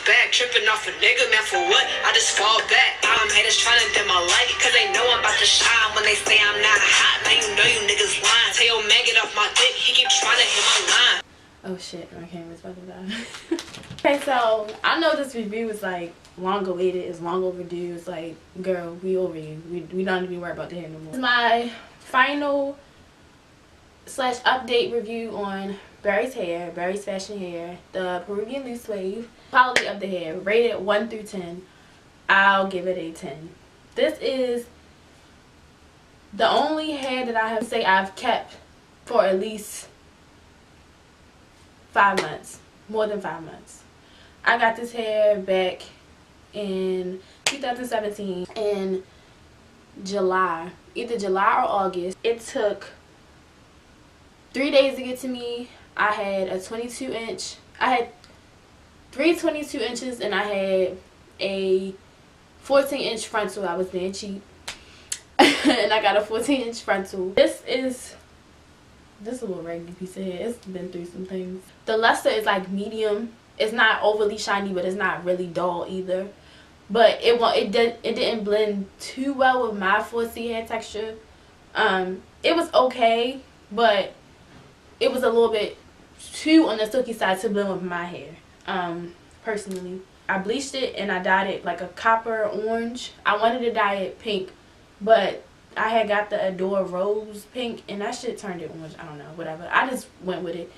back. Tripping off a nigga, man, for what? I just fall back. Haters trying to dim my light, cause they know I'm about to shine. When they say I'm not hot, now you know you niggas lying. Tell your man get off my dick, he keep trying to hit my line. Oh shit, my camera's about to die. Okay, so I know this review is like long awaited, it's long overdue. It's like, girl, we over you. We don't need to be worried about the hair no more. This is my final / update review on Barry's hair, Barry's fashion hair, the Peruvian loose wave. Quality of the hair, rated 1 through 10. I'll give it a 10. This is the only hair that I have to say I've kept for at least 5 months, more than 5 months. I got this hair back in 2017 in July, either July or August. It took 3 days to get to me. I had a 22 inch, I had 3 22 inches and I had a 14 inch frontal. I was being cheap and I got a 14 inch frontal. This is a little raggedy piece of hair. It's been through some things. The luster is like medium. It's not overly shiny, but it's not really dull either. But it didn't blend too well with my 4C hair texture. It was okay, but it was a little bit too on the silky side to blend with my hair. Personally, I bleached it and I dyed it like a copper orange. I wanted to dye it pink, but I had got the Adore Rose pink and that shit turned it orange. I don't know, whatever. I just went with it.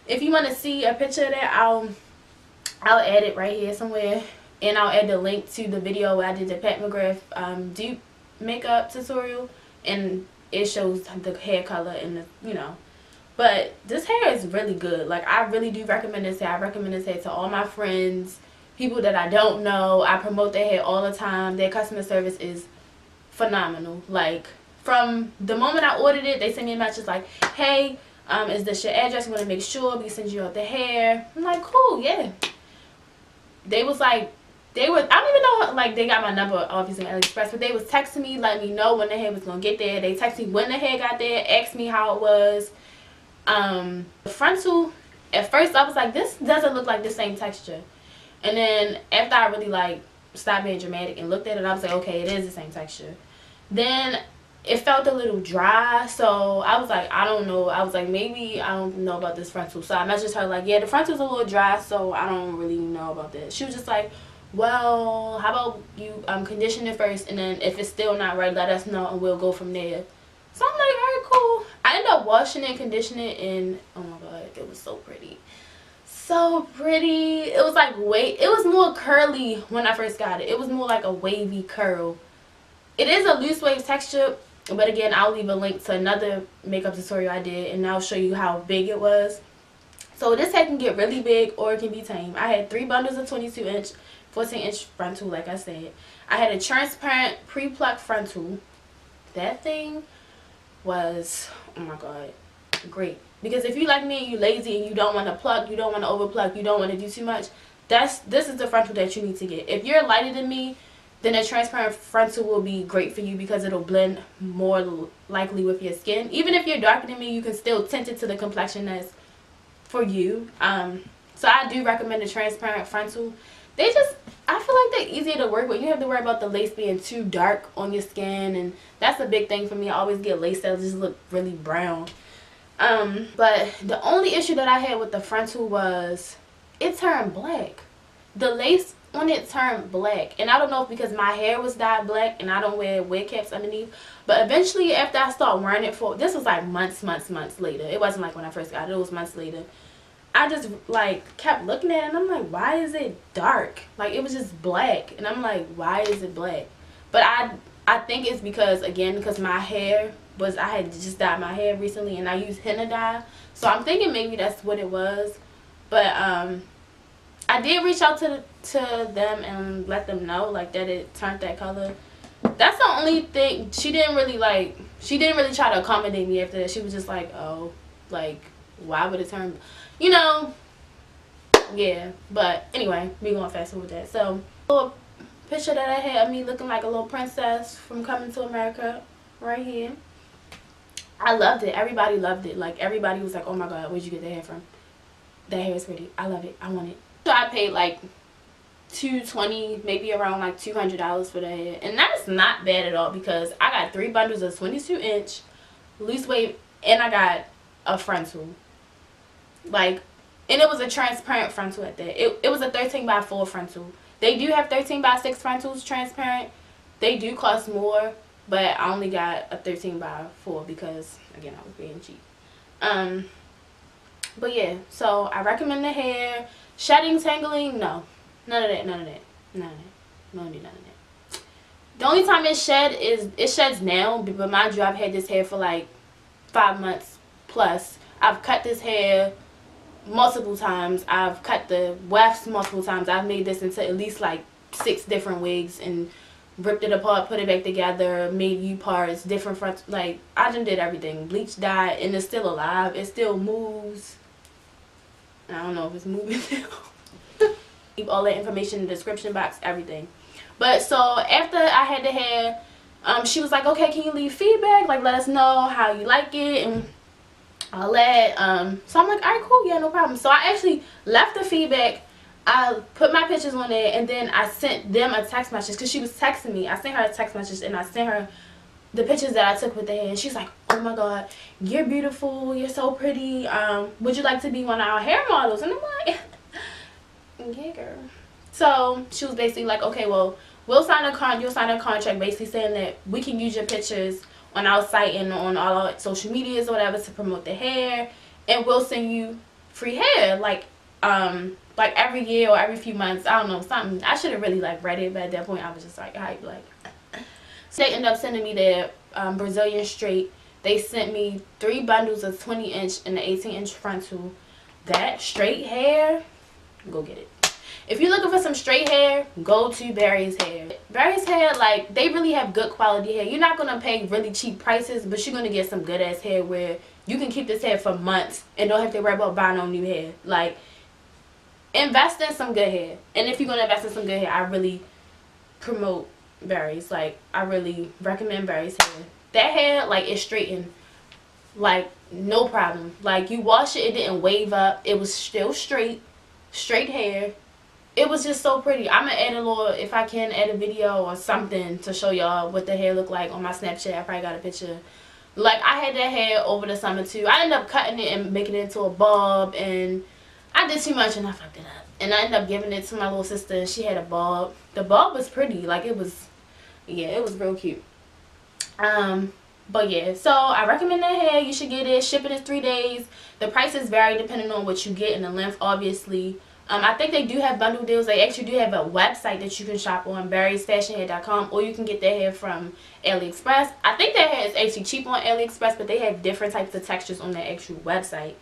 If you want to see a picture of that, I'll add it right here somewhere, and I'll add the link to the video where I did the Pat McGrath dupe makeup tutorial, and it shows the hair color and the, you know. But this hair is really good. Like, I really do recommend this hair. I recommend this hair to all my friends, people that I don't know. I promote their hair all the time. Their customer service is phenomenal. Like, from the moment I ordered it, they sent me a message like, hey, is this your address? I'm going to make sure we send you out the hair. I'm like, cool, yeah. They was like, I don't even know, like, they got my number obviously on AliExpress, but they was texting me, letting me know when the hair was going to get there. They texted me when the hair got there, asked me how it was. The frontal, at first I was like, this doesn't look like the same texture. And then after I really like stopped being dramatic and looked at it, I was like, okay, it is the same texture. Then it felt a little dry, so I was like, I don't know. I was like, maybe I don't know about this frontal. So I messaged her like, yeah, the frontal's a little dry, so I don't really know about that. She was just like, well, how about you condition it first, and then if it's still not right, let us know and we'll go from there. So I'm like, all right, cool. I ended up washing it, conditioning it, and oh my god, it was so pretty. So pretty. It was like it was more curly when I first got it. It was more like a wavy curl. It is a loose wave texture, but again, I'll leave a link to another makeup tutorial I did, and I'll show you how big it was. So this hair can get really big or it can be tame. I had 3 bundles of 22 inch, 14 inch frontal, like I said. I had a transparent pre-plucked frontal. That thing was, oh my god, great. Because if you like me and you lazy and you don't want to pluck, you don't want to over pluck, you don't want to do too much, this is the frontal that you need to get. If you're lighter than me, then a transparent frontal will be great for you because it'll blend more likely with your skin. Even if you're darker than me, you can still tint it to the complexion that's for you. So I do recommend a transparent frontal. I feel like they're easier to work with. You have to worry about the lace being too dark on your skin, and that's a big thing for me. I always get lace that just look really brown. But the only issue that I had with the frontal was it turned black. The lace on it turned black, and I don't know if because my hair was dyed black and I don't wear wig caps underneath, but eventually after I started wearing it for, this was like months later. It wasn't like when I first got it, it was months later. I just like kept looking at it and I'm like, why is it dark? Like, it was just black, and I'm like, why is it black? But I think it's because, again, because my hair was, I had just dyed my hair recently and I used henna dye, so I'm thinking maybe that's what it was. But I did reach out to them and let them know like that it turned that color. That's the only thing. She didn't really try to accommodate me after that. She was just like, oh, like, why would it turn, you know? Yeah, but anyway, we gonna fast forward that. So, a little picture that I had of me looking like a little princess from Coming to America right here. I loved it. Everybody loved it. Like, everybody was like, oh my god, where'd you get that hair from? That hair is pretty. I love it. I want it. So I paid like $220, maybe around like $200 for the hair. And that's not bad at all because I got 3 bundles of 22-inch loose wave, and I got a frontal. Like, and it was a transparent frontal at that. It was a 13x4 frontal. They do have 13x6 frontals transparent. They do cost more, but I only got a 13x4 because, again, I was being cheap. But yeah, so I recommend the hair. Shedding, tangling, no. None of that. We don't do none of that. The only time it sheds now, but mind you, I've had this hair for like 5 months plus. I've cut this hair multiple times. I've cut the wefts multiple times. I've made this into at least like 6 different wigs and ripped it apart, put it back together, made U parts, different fronts. Like, I done did everything. Bleach, dye, and it's still alive. It still moves. I don't know if it's moving now. Leave all that information in the description box, everything. But so after I had the hair, she was like, okay, can you leave feedback? Like, let us know how you like it and all that. So I'm like, all right, cool, yeah, no problem. So I actually left the feedback. I put my pictures on there, and then I sent them a text message because she was texting me. I sent her a text message, and I sent her the pictures that I took with the hair. And she's like, oh my god, you're beautiful, you're so pretty. Would you like to be one of our hair models? And I'm like, yeah, girl. So she was basically like, okay, well, you'll sign a contract basically saying that we can use your pictures on our site and on all our social medias or whatever to promote the hair, and we'll send you free hair like every year or every few months. I don't know, something. I should have really like read it, but at that point I was just like hype. Like, so they ended up sending me their Brazilian straight. They sent me 3 bundles of 20-inch and the 18-inch frontal. That straight hair, go get it. If you're looking for some straight hair, go to Barry's Hair. Barry's Hair, like, they really have good quality hair. You're not going to pay really cheap prices, but you're going to get some good ass hair where you can keep this hair for months and don't have to worry about buying no new hair. Like, invest in some good hair. And if you're going to invest in some good hair, I really promote Barry's. Like, I really recommend Barry's Hair. That hair, like, is straightened. Like, no problem. Like, you wash it, it didn't wave up. It was still straight hair. It was just so pretty. I'm going to add a little, if I can, add a video or something to show y'all what the hair looked like on my Snapchat. I probably got a picture. Like, I had that hair over the summer too. I ended up cutting it and making it into a bob, and I did too much and I fucked it up. And I ended up giving it to my little sister, and she had a bob. The bob was pretty. Like, it was, yeah, it was real cute. But yeah, so I recommend that hair. You should get it. Shipping is 3 days. The prices vary depending on what you get and the length, obviously. I think they do have bundle deals. They actually do have a website that you can shop on, barrysfashionhair.com, or you can get their hair from AliExpress. I think their hair is actually cheap on AliExpress, but they have different types of textures on their actual website.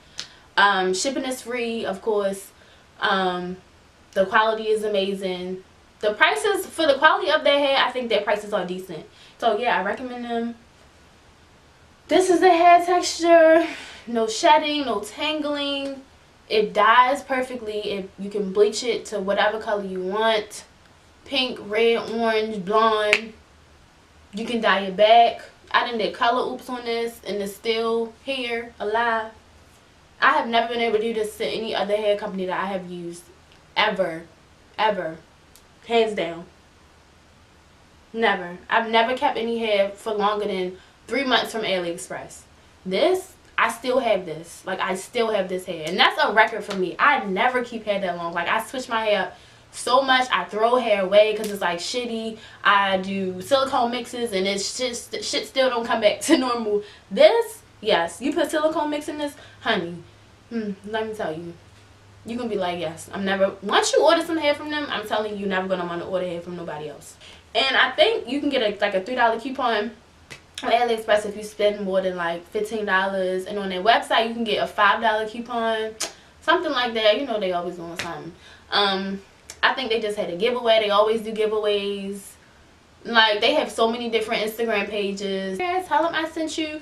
Shipping is free, of course. The quality is amazing. The prices, for the quality of their hair, I think their prices are decent. So yeah, I recommend them. This is the hair texture. No shedding, no tangling. It dyes perfectly. You can bleach it to whatever color you want. Pink, red, orange, blonde. You can dye it back. I done did color oops on this, and it's still here, alive. I have never been able to do this to any other hair company that I have used. Ever. Ever. Hands down. Never. I've never kept any hair for longer than 3 months from AliExpress. This, I still have this. Like, I still have this hair. And that's a record for me. I never keep hair that long. Like, I switch my hair up so much. I throw hair away because it's, like, shitty. I do silicone mixes, and it's just, shit still don't come back to normal. This, yes. You put silicone mix in this, honey. Let me tell you. You're going to be like, yes. I'm never, once you order some hair from them, I'm telling you, you're never going to want to order hair from nobody else. And I think you can get, like, a $3 coupon on AliExpress if you spend more than like $15, and on their website you can get a $5 coupon, something like that. You know, they always doing something. I think they just had a giveaway. They always do giveaways. Like, they have so many different Instagram pages. Tell them I sent you.